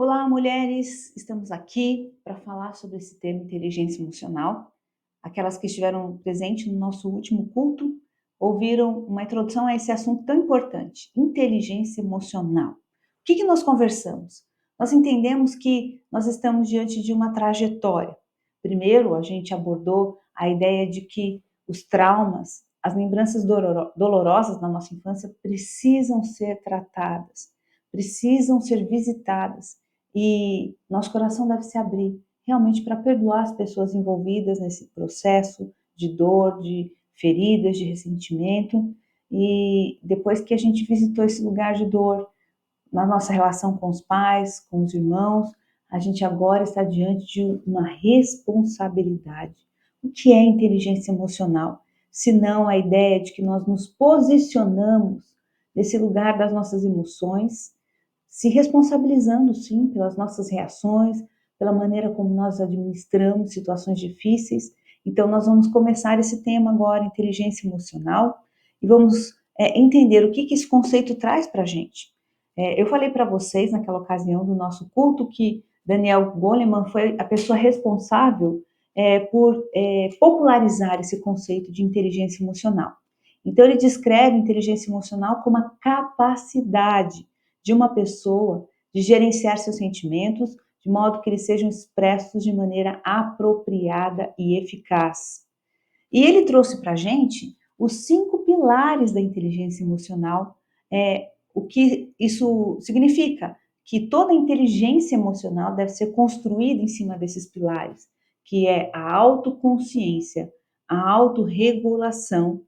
Olá, mulheres! Estamos aqui para falar sobre esse tema inteligência emocional. Aquelas que estiveram presentes no nosso último culto ouviram uma introdução a esse assunto tão importante, inteligência emocional. O que nós conversamos? Nós entendemos que nós estamos diante de uma trajetória. Primeiro, a gente abordou a ideia de que os traumas, as lembranças dolorosas da nossa infância precisam ser tratadas, precisam ser visitadas. E nosso coração deve se abrir realmente para perdoar as pessoas envolvidas nesse processo de dor, de feridas, de ressentimento. E depois que a gente visitou esse lugar de dor, na nossa relação com os pais, com os irmãos, a gente agora está diante de uma responsabilidade. O que é inteligência emocional? Se não a ideia de que nós nos posicionamos nesse lugar das nossas emoções, se responsabilizando, sim, pelas nossas reações, pela maneira como nós administramos situações difíceis. Então, nós vamos começar esse tema agora, inteligência emocional, e vamos entender o que esse conceito traz para a gente. Eu falei para vocês, naquela ocasião do nosso culto, que Daniel Goleman foi a pessoa responsável por popularizar esse conceito de inteligência emocional. Então, ele descreve inteligência emocional como a capacidade de uma pessoa de gerenciar seus sentimentos de modo que eles sejam expressos de maneira apropriada e eficaz. E ele trouxe para a gente os 5 pilares da inteligência emocional, o que isso significa, que toda inteligência emocional deve ser construída em cima desses pilares, que é a autoconsciência, a autorregulação,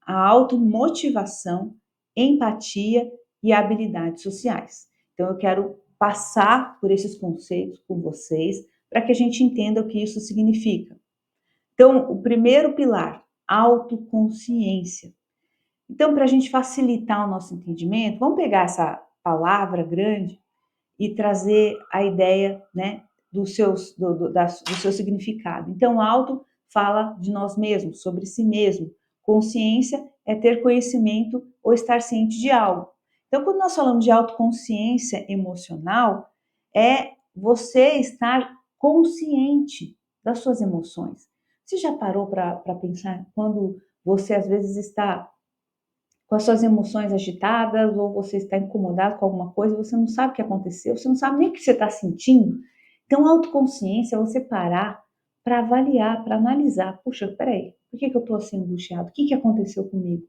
a automotivação, empatia e habilidades sociais. Então, eu quero passar por esses conceitos com vocês para que a gente entenda o que isso significa. Então, o primeiro pilar, autoconsciência. Então, para a gente facilitar o nosso entendimento, vamos pegar essa palavra grande e trazer a ideia, né, do seu significado. Então, auto fala de nós mesmos, sobre si mesmo. Consciência é ter conhecimento ou estar ciente de algo. Então, quando nós falamos de autoconsciência emocional, é você estar consciente das suas emoções. Você já parou para pensar quando você às vezes está com as suas emoções agitadas ou você está incomodado com alguma coisa, você não sabe o que aconteceu, você não sabe nem o que você está sentindo? Então, a autoconsciência é você parar para avaliar, para analisar. Puxa, peraí, por que eu estou assim angustiado? O que aconteceu comigo?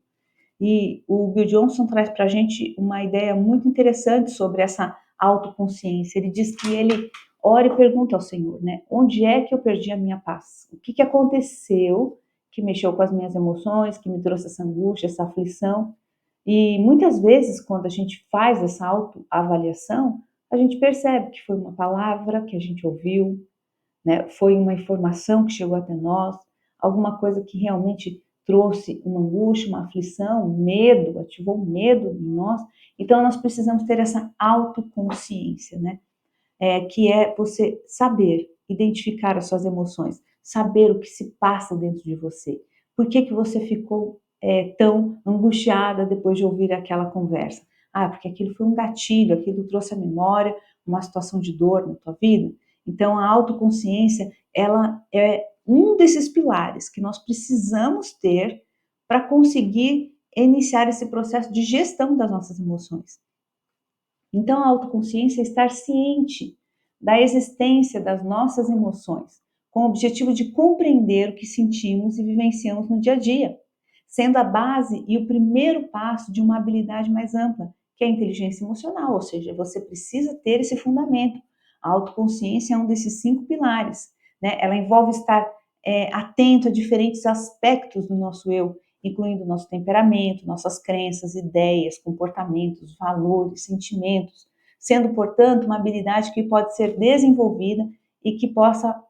E o Bill Johnson traz para a gente uma ideia muito interessante sobre essa autoconsciência. Ele diz que ele ora e pergunta ao Senhor, né? Onde é que eu perdi a minha paz? O que aconteceu que mexeu com as minhas emoções, que me trouxe essa angústia, essa aflição? E muitas vezes, quando a gente faz essa autoavaliação, a gente percebe que foi uma palavra que a gente ouviu, né? Foi uma informação que chegou até nós, alguma coisa que realmente trouxe uma angústia, uma aflição, um medo, ativou um medo em nós. Então, nós precisamos ter essa autoconsciência, né? Que é você saber identificar as suas emoções, saber o que se passa dentro de você. Por que você ficou tão angustiada depois de ouvir aquela conversa? Ah, porque aquilo foi um gatilho, aquilo trouxe à memória uma situação de dor na tua vida. Então, a autoconsciência, ela é um desses pilares que nós precisamos ter para conseguir iniciar esse processo de gestão das nossas emoções. Então, a autoconsciência é estar ciente da existência das nossas emoções, com o objetivo de compreender o que sentimos e vivenciamos no dia a dia, sendo a base e o primeiro passo de uma habilidade mais ampla, que é a inteligência emocional, ou seja, você precisa ter esse fundamento. A autoconsciência é um desses 5 pilares, né? Ela envolve estar atento a diferentes aspectos do nosso eu, incluindo nosso temperamento, nossas crenças, ideias, comportamentos, valores, sentimentos, sendo, portanto, uma habilidade que pode ser desenvolvida e que possa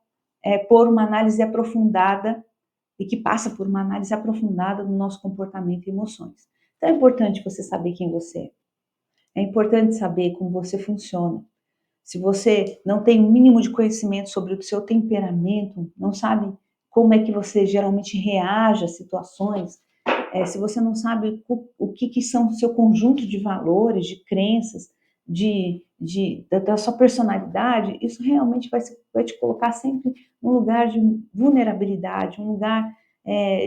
por uma análise aprofundada e que passa por uma análise aprofundada do nosso comportamento e emoções. Então é importante você saber quem você é importante saber como você funciona. Se você não tem o mínimo de conhecimento sobre o seu temperamento, não sabe como é que você geralmente reage a situações, se você não sabe o que são o seu conjunto de valores, de crenças, de da sua personalidade, isso realmente vai te colocar sempre num lugar de vulnerabilidade, um lugar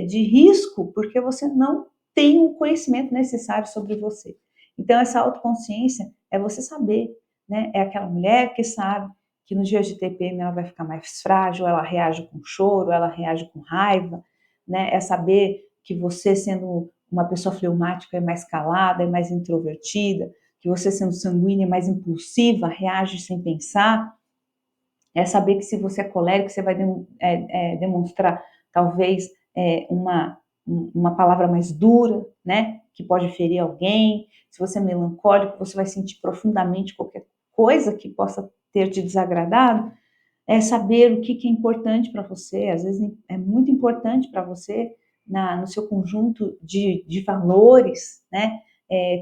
de risco, porque você não tem o conhecimento necessário sobre você. Então, essa autoconsciência é você saber, né? É aquela mulher que sabe que nos dias de TPM ela vai ficar mais frágil, ela reage com choro, ela reage com raiva, né? É saber que você, sendo uma pessoa fleumática, é mais calada, é mais introvertida, que você, sendo sanguínea, é mais impulsiva, reage sem pensar. É saber que se você é colérico, você vai demonstrar talvez uma palavra mais dura, né? Que pode ferir alguém. Se você é melancólico, você vai sentir profundamente qualquer coisa que possa ter te desagradado. É saber o que é importante para você. Às vezes é muito importante para você no seu conjunto de valores, né?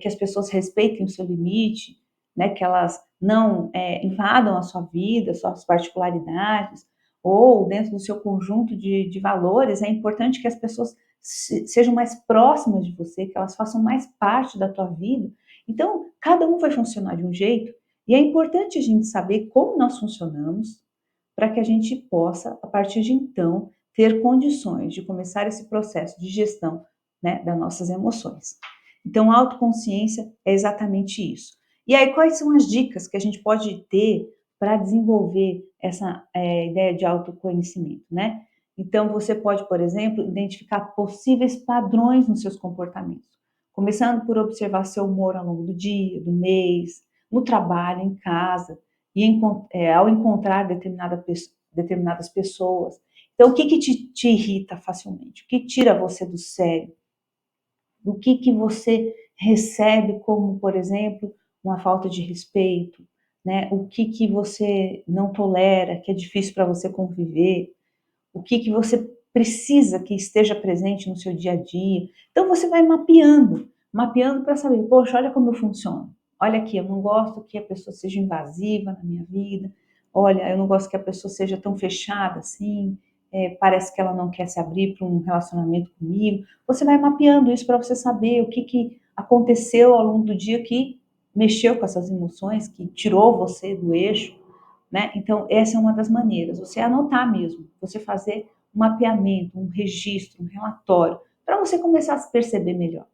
Que as pessoas respeitem o seu limite, né? Que elas não invadam a sua vida, suas particularidades, ou dentro do seu conjunto de valores, é importante que as pessoas sejam mais próximas de você, que elas façam mais parte da tua vida. Então, cada um vai funcionar de um jeito, e é importante a gente saber como nós funcionamos, para que a gente possa, a partir de então, ter condições de começar esse processo de gestão, né, das nossas emoções. Então, a autoconsciência é exatamente isso. E aí, quais são as dicas que a gente pode ter para desenvolver essa ideia de autoconhecimento, né? Então, você pode, por exemplo, identificar possíveis padrões nos seus comportamentos, começando por observar seu humor ao longo do dia, do mês, no trabalho, em casa, e ao encontrar determinadas pessoas. Então, o que te irrita facilmente? O que tira você do sério? O que você recebe como, por exemplo, uma falta de respeito, né? O que você não tolera, que é difícil para você conviver? O que você precisa que esteja presente no seu dia a dia? Então você vai mapeando para saber, poxa, olha como eu funciono. Olha aqui, eu não gosto que a pessoa seja invasiva na minha vida. Olha, eu não gosto que a pessoa seja tão fechada assim. Parece que ela não quer se abrir para um relacionamento comigo. Você vai mapeando isso para você saber o que aconteceu ao longo do dia que mexeu com essas emoções, que tirou você do eixo, né? Então, essa é uma das maneiras, você anotar mesmo, você fazer um mapeamento, um registro, um relatório, para você começar a se perceber melhor.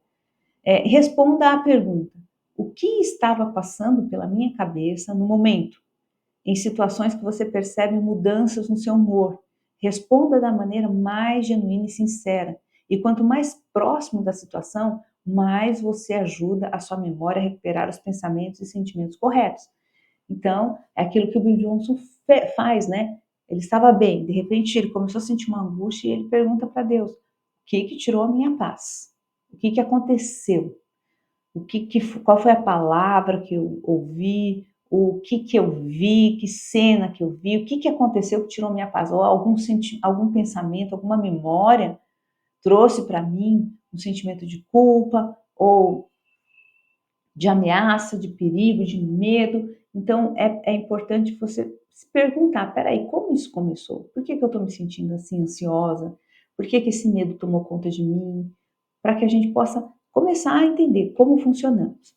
Responda à pergunta: o que estava passando pela minha cabeça no momento? Em situações que você percebe mudanças no seu humor, responda da maneira mais genuína e sincera. E quanto mais próximo da situação, mais você ajuda a sua memória a recuperar os pensamentos e sentimentos corretos. Então, é aquilo que o Bill Johnson faz, né? Ele estava bem, de repente ele começou a sentir uma angústia e ele pergunta para Deus: o que tirou a minha paz? O que aconteceu? Qual foi a palavra que eu ouvi? O que eu vi? Que cena que eu vi? O que aconteceu que tirou a minha paz? Ou algum pensamento, alguma memória trouxe para mim um sentimento de culpa ou de ameaça, de perigo, de medo. Então, é importante você se perguntar, peraí, como isso começou? Por que eu estou me sentindo assim, ansiosa? Por que esse medo tomou conta de mim? Para que a gente possa começar a entender como funcionamos.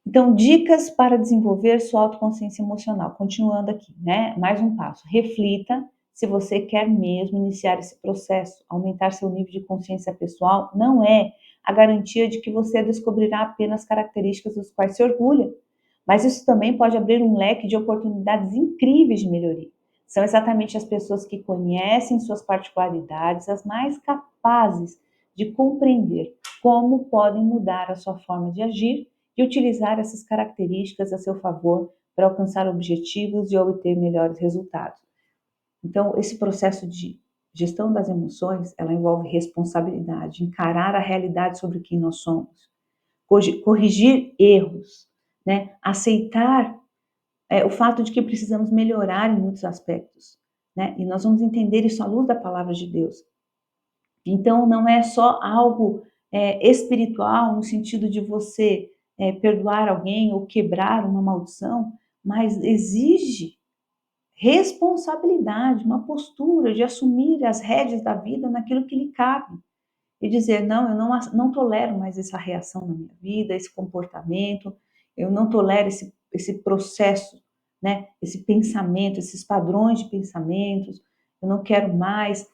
Então, dicas para desenvolver sua autoconsciência emocional. Continuando aqui, né? Mais um passo. Reflita se você quer mesmo iniciar esse processo. Aumentar seu nível de consciência pessoal não é a garantia de que você descobrirá apenas características das quais se orgulha, mas isso também pode abrir um leque de oportunidades incríveis de melhoria. São exatamente as pessoas que conhecem suas particularidades as mais capazes de compreender como podem mudar a sua forma de agir e utilizar essas características a seu favor para alcançar objetivos e obter melhores resultados. Então, esse processo de gestão das emoções, ela envolve responsabilidade, encarar a realidade sobre quem nós somos, corrigir erros, né? Aceitar o fato de que precisamos melhorar em muitos aspectos, né? E nós vamos entender isso à luz da palavra de Deus. Então, não é só algo espiritual, no sentido de você perdoar alguém ou quebrar uma maldição, mas exige responsabilidade, uma postura de assumir as rédeas da vida naquilo que lhe cabe. E dizer, não, eu não tolero mais essa reação na minha vida, esse comportamento, eu não tolero esse processo, né? Esse pensamento, esses padrões de pensamentos. Eu não quero mais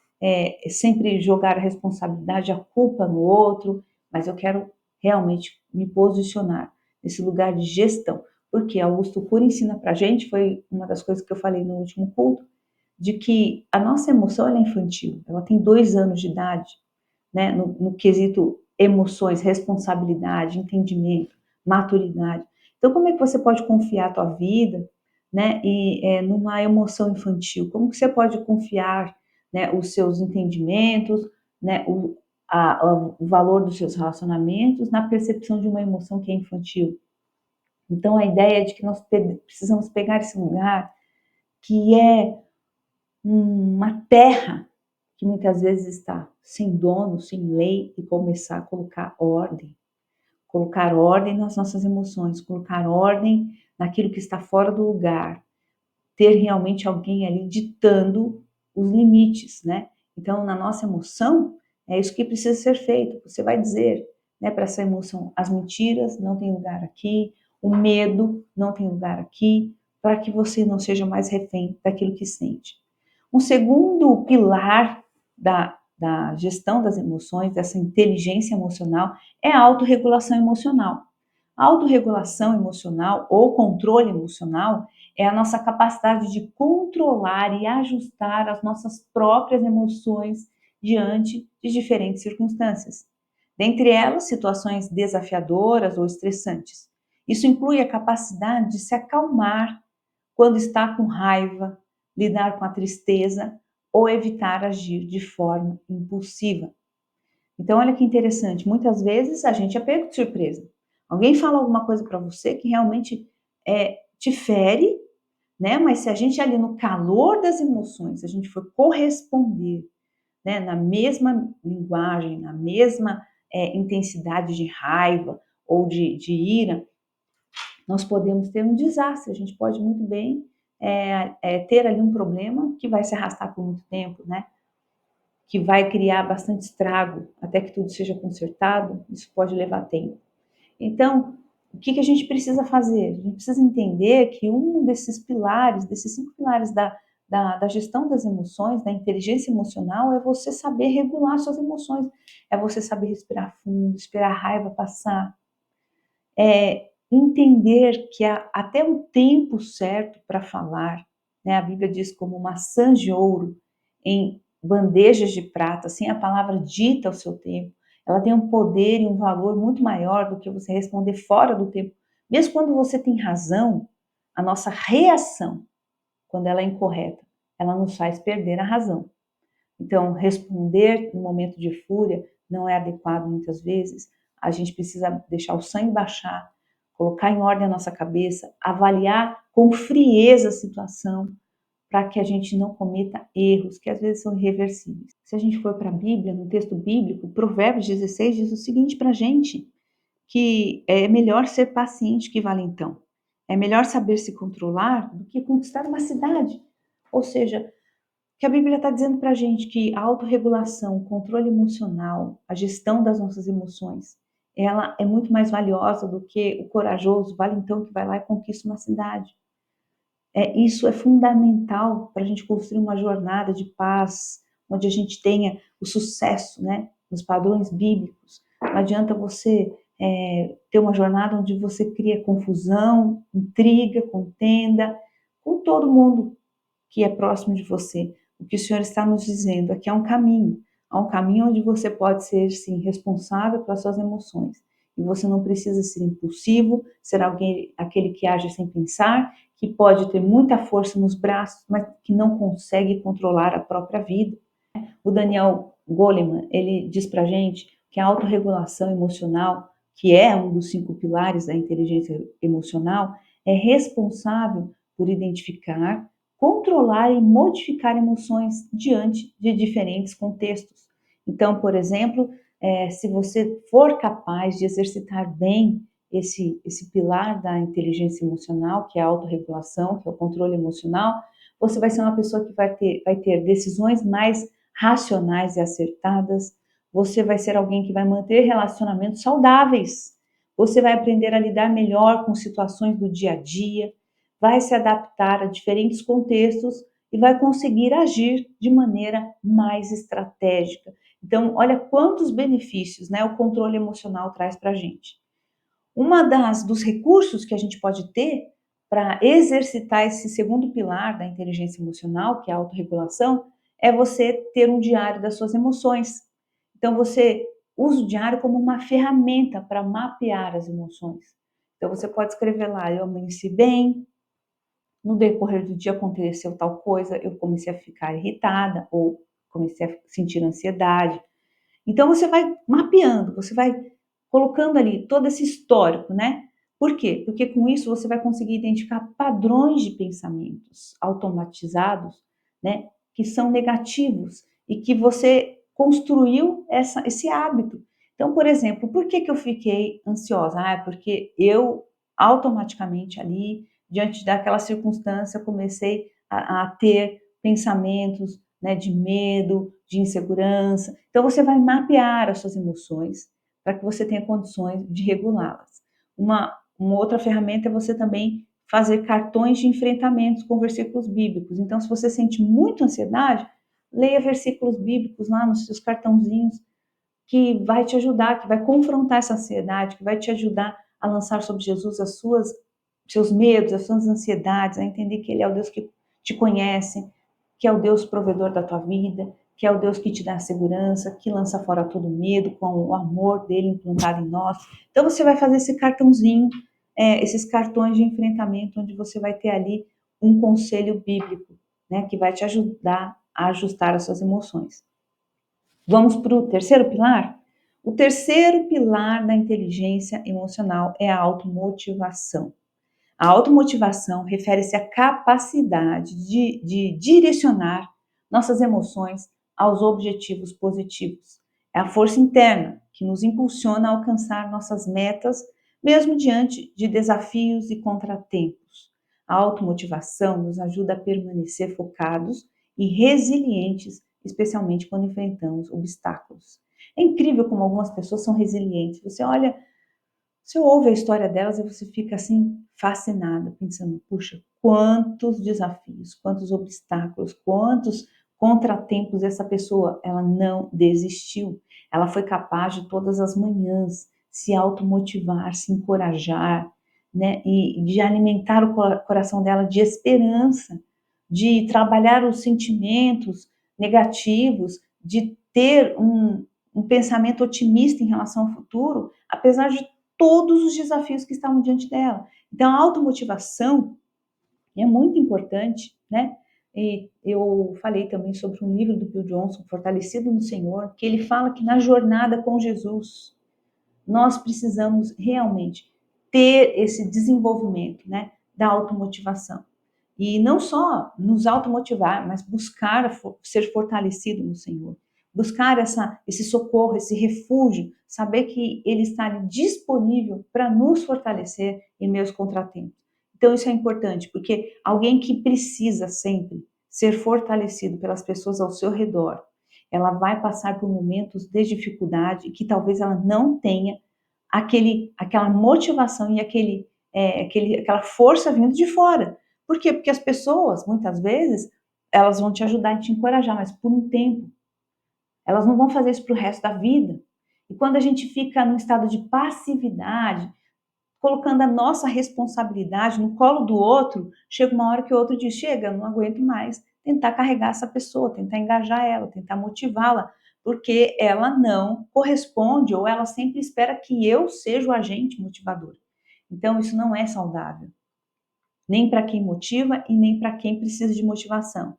sempre jogar a responsabilidade, a culpa no outro, mas eu quero realmente me posicionar nesse lugar de gestão. Porque Augusto Cury ensina para a gente, foi uma das coisas que eu falei no último culto, de que a nossa emoção ela é infantil, ela tem 2 anos de idade, né, no quesito emoções, responsabilidade, entendimento, maturidade. Então, como é que você pode confiar a tua vida, né, numa emoção infantil? Como que você pode confiar, né, os seus entendimentos, né, o valor dos seus relacionamentos na percepção de uma emoção que é infantil? Então, a ideia é de que nós precisamos pegar esse lugar que é uma terra que muitas vezes está sem dono, sem lei, e começar a colocar ordem nas nossas emoções, colocar ordem naquilo que está fora do lugar, ter realmente alguém ali ditando os limites, né? Então, na nossa emoção, é isso que precisa ser feito. Você vai dizer, né, para essa emoção, as mentiras não têm lugar aqui, o medo não tem lugar aqui, para que você não seja mais refém daquilo que sente. Um segundo pilar da gestão das emoções, dessa inteligência emocional, é a autorregulação emocional. A autorregulação emocional ou controle emocional é a nossa capacidade de controlar e ajustar as nossas próprias emoções diante de diferentes circunstâncias. Dentre elas, situações desafiadoras ou estressantes. Isso inclui a capacidade de se acalmar quando está com raiva, lidar com a tristeza ou evitar agir de forma impulsiva. Então, olha que interessante, muitas vezes a gente é pego de surpresa. Alguém fala alguma coisa para você que realmente te fere, né? Mas se a gente ali no calor das emoções, a gente for corresponder, né, na mesma linguagem, na mesma intensidade de raiva ou de ira, nós podemos ter um desastre. A gente pode muito bem ter ali um problema que vai se arrastar por muito tempo, né? Que vai criar bastante estrago até que tudo seja consertado. Isso pode levar tempo. Então, o que a gente precisa fazer? A gente precisa entender que um desses pilares, desses 5 pilares da gestão das emoções, da inteligência emocional, é você saber regular suas emoções, é você saber respirar fundo, esperar a raiva passar, entender que há até um tempo certo para falar, né? A Bíblia diz como maçã de ouro em bandejas de prata, assim a palavra dita ao seu tempo, ela tem um poder e um valor muito maior do que você responder fora do tempo. Mesmo quando você tem razão, a nossa reação, quando ela é incorreta, ela nos faz perder a razão. Então, responder no momento de fúria não é adequado muitas vezes. A gente precisa deixar o sangue baixar, colocar em ordem a nossa cabeça, avaliar com frieza a situação, para que a gente não cometa erros que às vezes são irreversíveis. Se a gente for para a Bíblia, no texto bíblico, Provérbios 16 diz o seguinte para a gente, que é melhor ser paciente que valentão. É melhor saber se controlar do que conquistar uma cidade. Ou seja, que a Bíblia está dizendo para a gente que a autorregulação, o controle emocional, a gestão das nossas emoções, ela é muito mais valiosa do que o corajoso, o valentão que vai lá e conquista uma cidade. Isso é fundamental para a gente construir uma jornada de paz, onde a gente tenha o sucesso, né, nos padrões bíblicos. Não adianta você ter uma jornada onde você cria confusão, intriga, contenda com todo mundo que é próximo de você. O que o Senhor está nos dizendo aqui há um caminho onde você pode ser, sim, responsável pelas suas emoções. E você não precisa ser impulsivo, ser aquele que age sem pensar, que pode ter muita força nos braços, mas que não consegue controlar a própria vida. O Daniel Goleman, ele diz pra gente que a autorregulação emocional, que é um dos 5 pilares da inteligência emocional, é responsável por identificar, controlar e modificar emoções diante de diferentes contextos. Então, por exemplo, se você for capaz de exercitar bem esse pilar da inteligência emocional, que é a autorregulação, que é o controle emocional, você vai ser uma pessoa que vai ter decisões mais racionais e acertadas, você vai ser alguém que vai manter relacionamentos saudáveis, você vai aprender a lidar melhor com situações do dia a dia, vai se adaptar a diferentes contextos e vai conseguir agir de maneira mais estratégica. Então, olha quantos benefícios, né, o controle emocional traz para a gente. Uma dos recursos que a gente pode ter para exercitar esse segundo pilar da inteligência emocional, que é a autorregulação, é você ter um diário das suas emoções. Então você usa o diário como uma ferramenta para mapear as emoções. Então você pode escrever lá: eu amanheci bem, no decorrer do dia aconteceu tal coisa, eu comecei a ficar irritada ou comecei a sentir ansiedade. Então você vai mapeando, você vai colocando ali todo esse histórico, né? Por quê? Porque com isso você vai conseguir identificar padrões de pensamentos automatizados, né? Que são negativos e que você construiu esse hábito. Então, por exemplo, por que eu fiquei ansiosa? Ah, é porque eu automaticamente ali, diante daquela circunstância, comecei a ter pensamentos, né, de medo, de insegurança. Então você vai mapear as suas emoções para que você tenha condições de regulá-las. Uma outra ferramenta é você também fazer cartões de enfrentamentos com versículos bíblicos. Então, se você sente muita ansiedade, leia versículos bíblicos lá nos seus cartãozinhos, que vai te ajudar, que vai confrontar essa ansiedade, que vai te ajudar a lançar sobre Jesus seus medos, as suas ansiedades, a entender que Ele é o Deus que te conhece, que é o Deus provedor da tua vida, que é o Deus que te dá segurança, que lança fora todo medo com o amor dele implantado em nós. Então você vai fazer esse cartãozinho, esses cartões de enfrentamento, onde você vai ter ali um conselho bíblico, né, que vai te ajudar a ajustar as suas emoções. Vamos para o terceiro pilar? O terceiro pilar da inteligência emocional é a automotivação. A automotivação refere-se à capacidade de direcionar nossas emoções aos objetivos positivos. É a força interna que nos impulsiona a alcançar nossas metas, mesmo diante de desafios e contratempos. A automotivação nos ajuda a permanecer focados e resilientes, especialmente quando enfrentamos obstáculos. É incrível como algumas pessoas são resilientes. Você ouve a história delas e você fica assim fascinada, pensando, puxa, quantos desafios, quantos obstáculos, quantos contratempos essa pessoa, ela não desistiu. Ela foi capaz de todas as manhãs se automotivar, se encorajar, né, e de alimentar o coração dela de esperança, de trabalhar os sentimentos negativos, de ter um pensamento otimista em relação ao futuro, apesar de todos os desafios que estavam diante dela. Então, a automotivação é muito importante, né? E eu falei também sobre um livro do Bill Johnson, Fortalecido no Senhor, que ele fala que na jornada com Jesus, nós precisamos realmente ter esse desenvolvimento, né, da automotivação. E não só nos automotivar, mas buscar ser fortalecido no Senhor. Buscar esse socorro, esse refúgio, saber que Ele está ali disponível para nos fortalecer em meus contratempos. Então isso é importante, porque alguém que precisa sempre ser fortalecido pelas pessoas ao seu redor, ela vai passar por momentos de dificuldade que talvez ela não tenha aquela motivação e aquela força vindo de fora. Por quê? Porque as pessoas, muitas vezes, elas vão te ajudar e te encorajar, mas por um tempo. Elas não vão fazer isso para o resto da vida. E quando a gente fica num estado de passividade, colocando a nossa responsabilidade no colo do outro, chega uma hora que o outro diz: chega, eu não aguento mais tentar carregar essa pessoa, tentar engajar ela, tentar motivá-la, porque ela não corresponde ou ela sempre espera que eu seja o agente motivador. Então, isso não é saudável, nem para quem motiva e nem para quem precisa de motivação.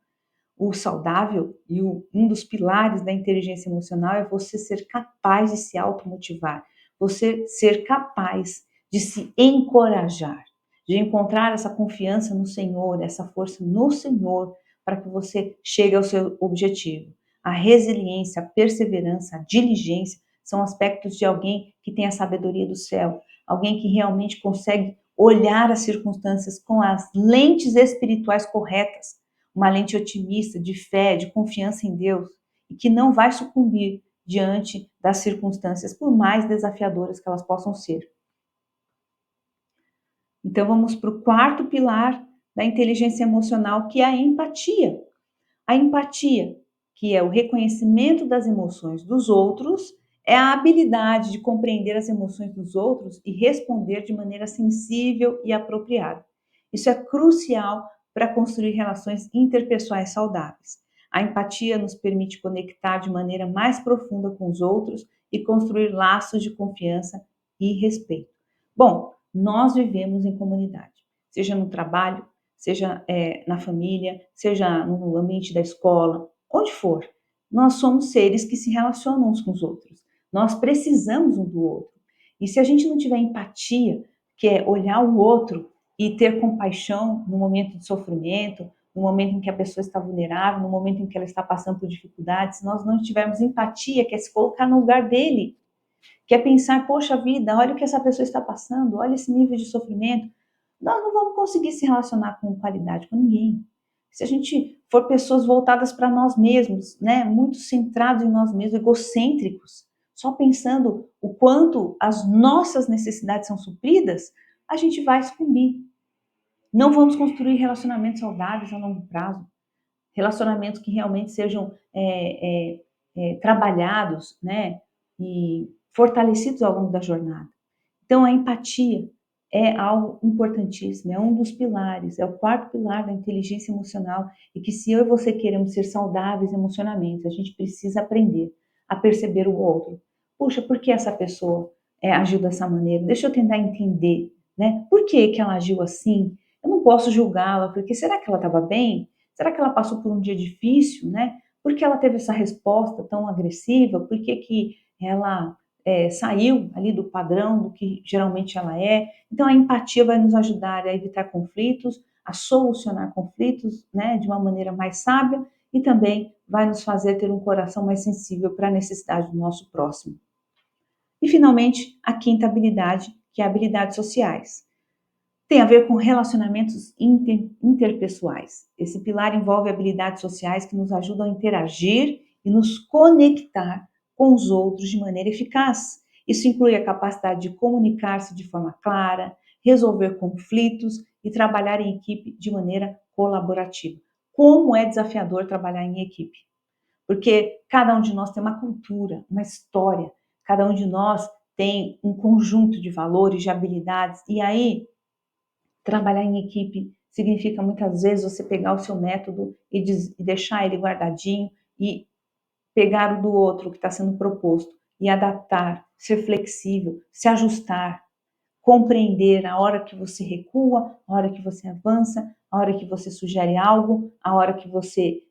O saudável e um dos pilares da inteligência emocional é você ser capaz de se automotivar, você ser capaz de se encorajar, de encontrar essa confiança no Senhor, essa força no Senhor, para que você chegue ao seu objetivo. A resiliência, a perseverança, a diligência são aspectos de alguém que tem a sabedoria do céu, alguém que realmente consegue olhar as circunstâncias com as lentes espirituais corretas, uma lente otimista, de fé, de confiança em Deus, e que não vai sucumbir diante das circunstâncias, por mais desafiadoras que elas possam ser. Então vamos para o quarto pilar da inteligência emocional, que é a empatia. A empatia, que é o reconhecimento das emoções dos outros, é a habilidade de compreender as emoções dos outros e responder de maneira sensível e apropriada. Isso é crucial para construir relações interpessoais saudáveis. A empatia nos permite conectar de maneira mais profunda com os outros e construir laços de confiança e respeito. Bom, nós vivemos em comunidade, seja no trabalho, seja na família, seja no ambiente da escola, onde for. Nós somos seres que se relacionam uns com os outros. Nós precisamos um do outro. E se a gente não tiver empatia, que é olhar o outro e ter compaixão no momento de sofrimento, no momento em que a pessoa está vulnerável, no momento em que ela está passando por dificuldades, se nós não tivermos empatia, que é se colocar no lugar dele, que é pensar, poxa vida, olha o que essa pessoa está passando, olha esse nível de sofrimento, nós não vamos conseguir se relacionar com qualidade com ninguém. Se a gente for pessoas voltadas para nós mesmos, né, muito centrados em nós mesmos, egocêntricos, só pensando o quanto as nossas necessidades são supridas, a gente vai sucumbir. Não vamos construir relacionamentos saudáveis a longo prazo, relacionamentos que realmente sejam trabalhados, né, e fortalecidos ao longo da jornada. Então, a empatia é algo importantíssimo, é um dos pilares, é o quarto pilar da inteligência emocional, e que se eu e você queremos ser saudáveis emocionalmente, a gente precisa aprender a perceber o outro. Puxa, por que essa pessoa agiu dessa maneira? Deixa eu tentar entender, né? Por que que ela agiu assim? Eu não posso julgá-la, porque será que ela estava bem? Será que ela passou por um dia difícil, né? Por que ela teve essa resposta tão agressiva? Por que que ela saiu ali do padrão do que geralmente ela é? Então a empatia vai nos ajudar a evitar conflitos, a solucionar conflitos, né, de uma maneira mais sábia, e também vai nos fazer ter um coração mais sensível para a necessidade do nosso próximo. E finalmente, a quinta habilidade, que é habilidades sociais. Tem a ver com relacionamentos interpessoais. Esse pilar envolve habilidades sociais que nos ajudam a interagir e nos conectar com os outros de maneira eficaz. Isso inclui a capacidade de comunicar-se de forma clara, resolver conflitos e trabalhar em equipe de maneira colaborativa. Como é desafiador trabalhar em equipe? Porque cada um de nós tem uma cultura, uma história, cada um de nós tem um conjunto de valores, de habilidades, e aí trabalhar em equipe significa muitas vezes você pegar o seu método e deixar ele guardadinho e pegar o do outro que está sendo proposto e adaptar, ser flexível, se ajustar, compreender a hora que você recua, a hora que você avança, a hora que você sugere algo, a hora que você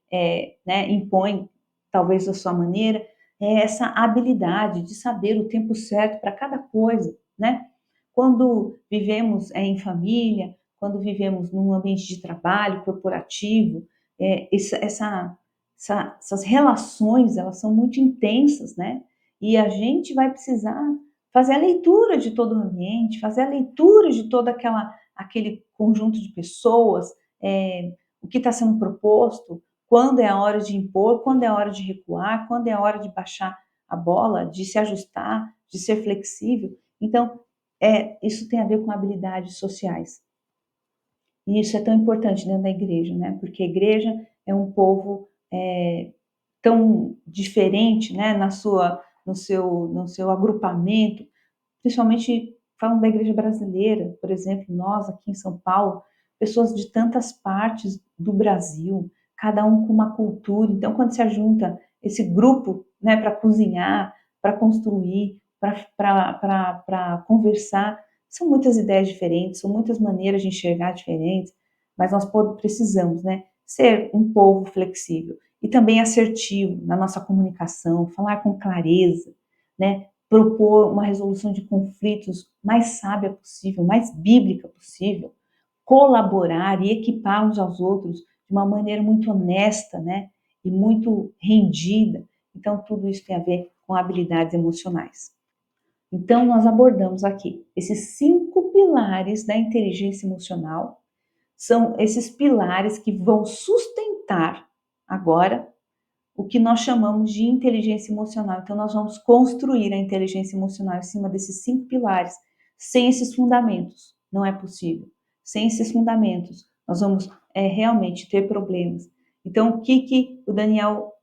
impõe talvez a sua maneira. É essa habilidade de saber o tempo certo para cada coisa, né? Quando vivemos em família, quando vivemos num ambiente de trabalho corporativo, essas relações, elas são muito intensas, né? E a gente vai precisar fazer a leitura de todo o ambiente, fazer a leitura de todo aquele conjunto de pessoas, o que está sendo proposto, quando é a hora de impor, quando é a hora de recuar, quando é a hora de baixar a bola, de se ajustar, de ser flexível. Então, isso tem a ver com habilidades sociais. E isso é tão importante dentro da igreja, né? Porque a igreja é um povo tão diferente, né? No seu agrupamento, principalmente falando da igreja brasileira, por exemplo, nós aqui em São Paulo, pessoas de tantas partes do Brasil, cada um com uma cultura. Então, quando se junta esse grupo, né, para cozinhar, para construir, para conversar, são muitas ideias diferentes, são muitas maneiras de enxergar diferentes, mas nós precisamos, né, ser um povo flexível e também assertivo na nossa comunicação, falar com clareza, né, propor uma resolução de conflitos mais sábia possível, mais bíblica possível, colaborar e equipar uns aos outros de uma maneira muito honesta, né, e muito rendida. Então, tudo isso tem a ver com habilidades emocionais. Então, nós abordamos aqui esses 5 pilares da inteligência emocional. São esses pilares que vão sustentar agora o que nós chamamos de inteligência emocional. Então, nós vamos construir a inteligência emocional em cima desses 5 pilares. Sem esses fundamentos, Não é possível. Sem esses fundamentos, nós vamos realmente ter problemas. Então, o que o Daniel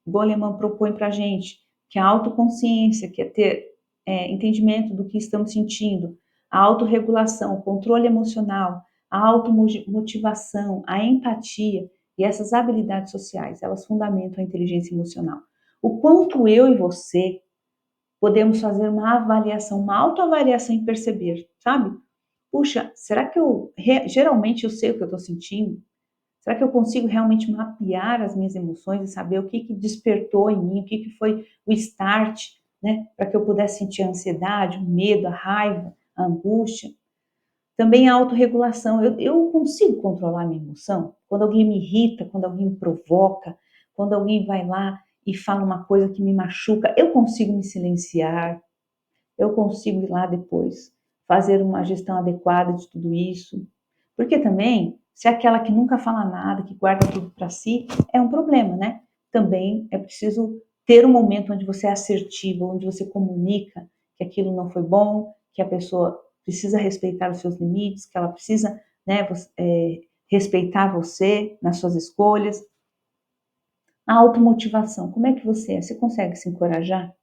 Goleman propõe para a gente? Que a autoconsciência, que é ter entendimento do que estamos sentindo, a autorregulação, o controle emocional, a automotivação, a empatia e essas habilidades sociais, elas fundamentam a inteligência emocional. O quanto eu e você podemos fazer uma avaliação, uma autoavaliação e perceber, sabe? Puxa, será que geralmente eu sei o que eu estou sentindo? Será que eu consigo realmente mapear as minhas emoções e saber o que despertou em mim, o que foi o start, né? Para que eu pudesse sentir a ansiedade, o medo, a raiva, a angústia. Também a autorregulação. Eu consigo controlar a minha emoção? Quando alguém me irrita, quando alguém me provoca, quando alguém vai lá e fala uma coisa que me machuca, eu consigo me silenciar, eu consigo ir lá depois fazer uma gestão adequada de tudo isso. Porque também, se é aquela que nunca fala nada, que guarda tudo para si, é um problema, né? Também é preciso ter um momento onde você é assertivo, onde você comunica que aquilo não foi bom, que a pessoa precisa respeitar os seus limites, que ela precisa, né, respeitar você nas suas escolhas. A automotivação, como é que você é? Você consegue se encorajar?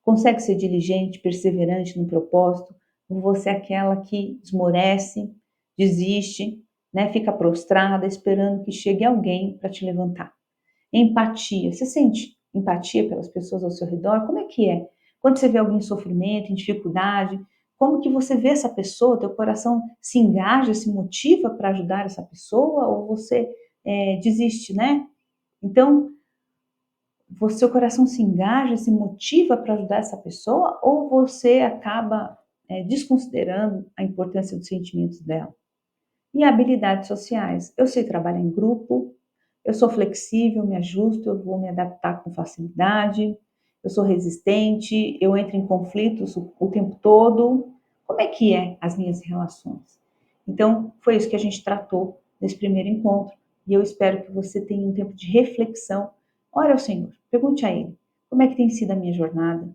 Consegue ser diligente, perseverante no propósito? Ou você é aquela que esmorece, desiste, né? Fica prostrada, esperando que chegue alguém para te levantar? Empatia. Você sente empatia pelas pessoas ao seu redor? Como é que é? Quando você vê alguém em sofrimento, em dificuldade, como que você vê essa pessoa? Teu coração se engaja, se motiva para ajudar essa pessoa? Ou você desiste, né? Então, seu coração se engaja, se motiva para ajudar essa pessoa, ou você acaba desconsiderando a importância dos sentimentos dela? E habilidades sociais. Eu sei trabalhar em grupo, eu sou flexível, me ajusto, eu vou me adaptar com facilidade, eu sou resistente, eu entro em conflitos o tempo todo. Como é que as minhas relações? Então, foi isso que a gente tratou nesse primeiro encontro, e eu espero que você tenha um tempo de reflexão. Ore ao Senhor, pergunte a Ele, como é que tem sido a minha jornada?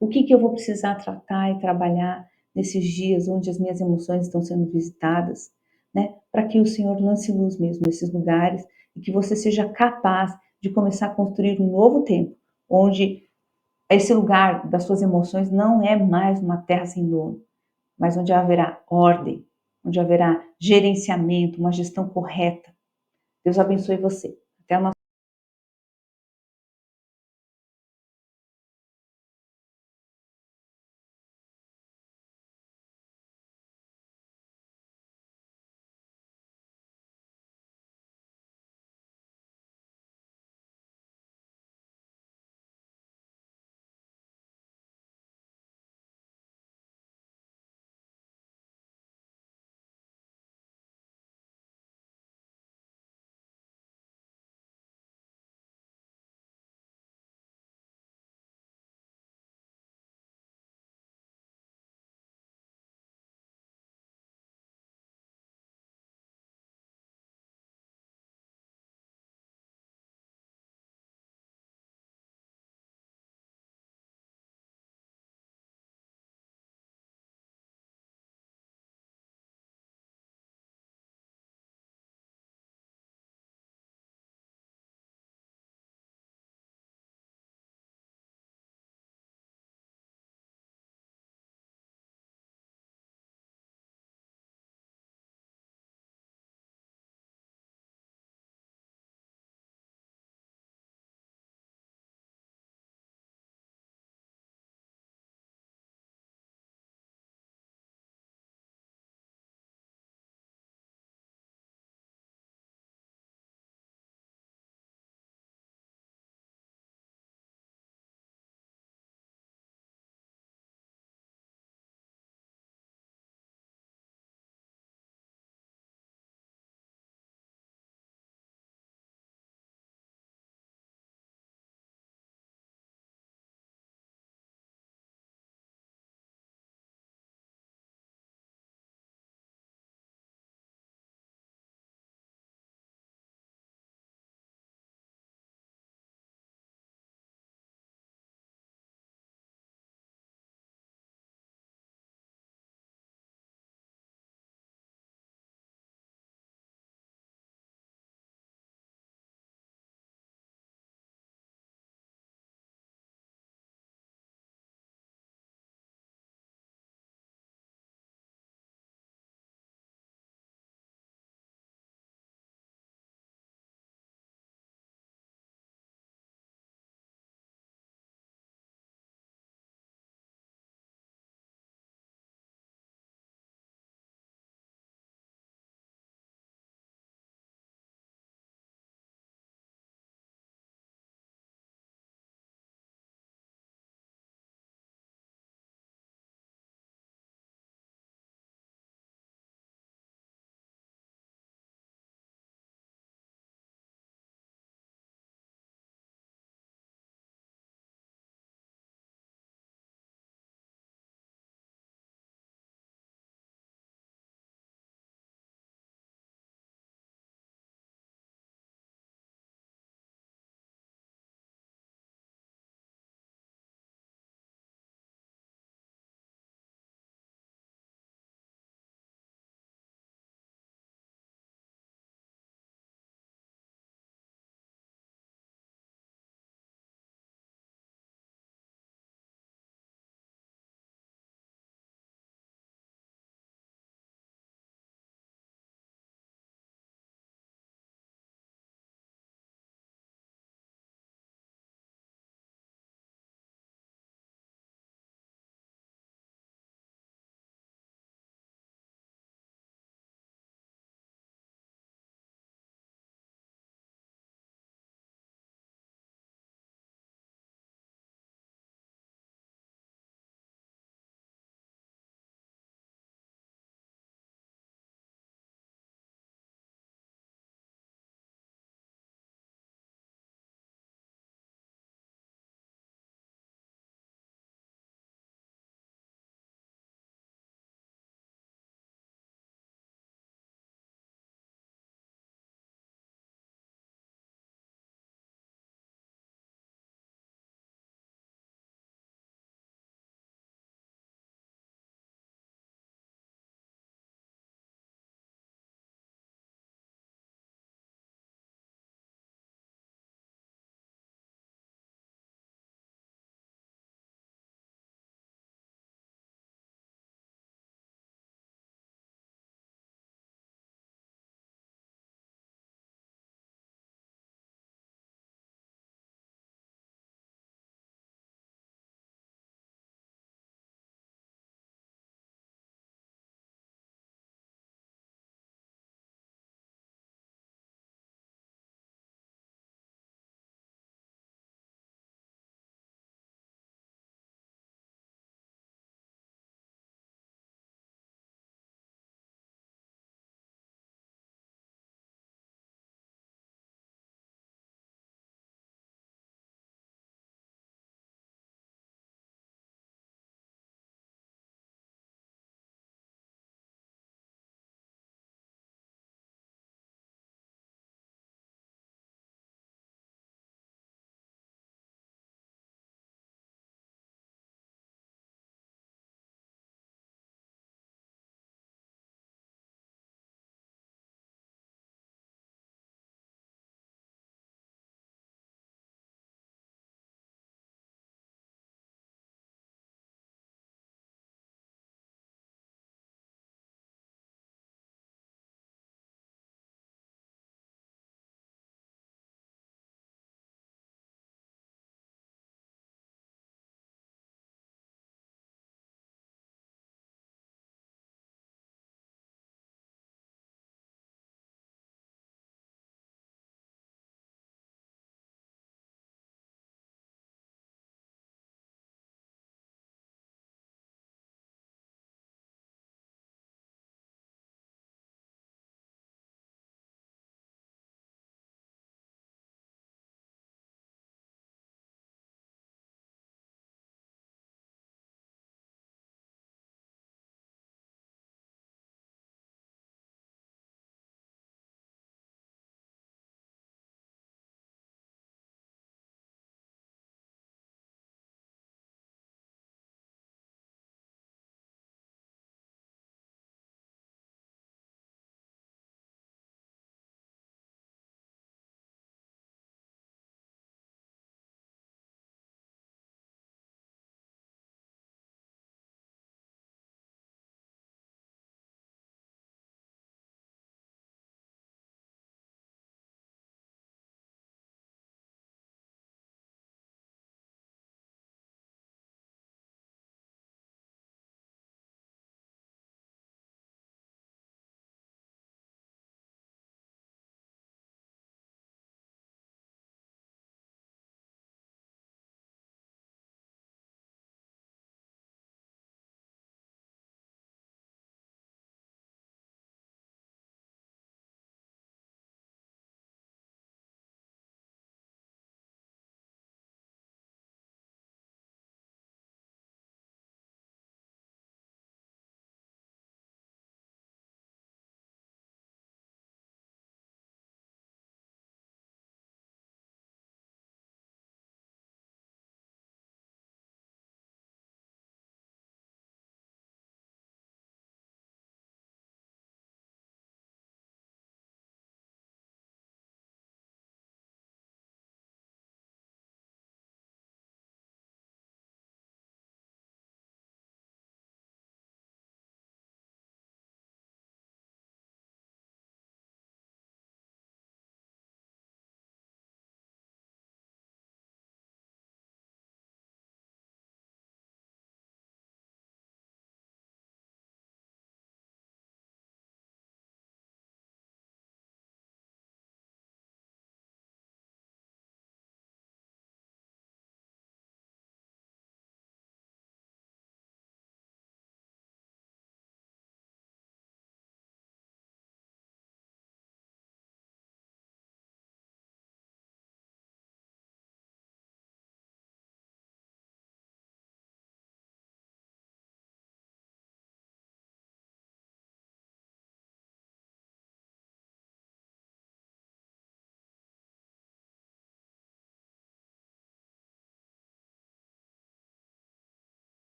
O que eu vou precisar tratar e trabalhar nesses dias onde as minhas emoções estão sendo visitadas, né? Para que o Senhor lance luz mesmo nesses lugares e que você seja capaz de começar a construir um novo tempo, onde esse lugar das suas emoções não é mais uma terra sem dono, mas onde haverá ordem, onde haverá gerenciamento, uma gestão correta. Deus abençoe você. Até o nosso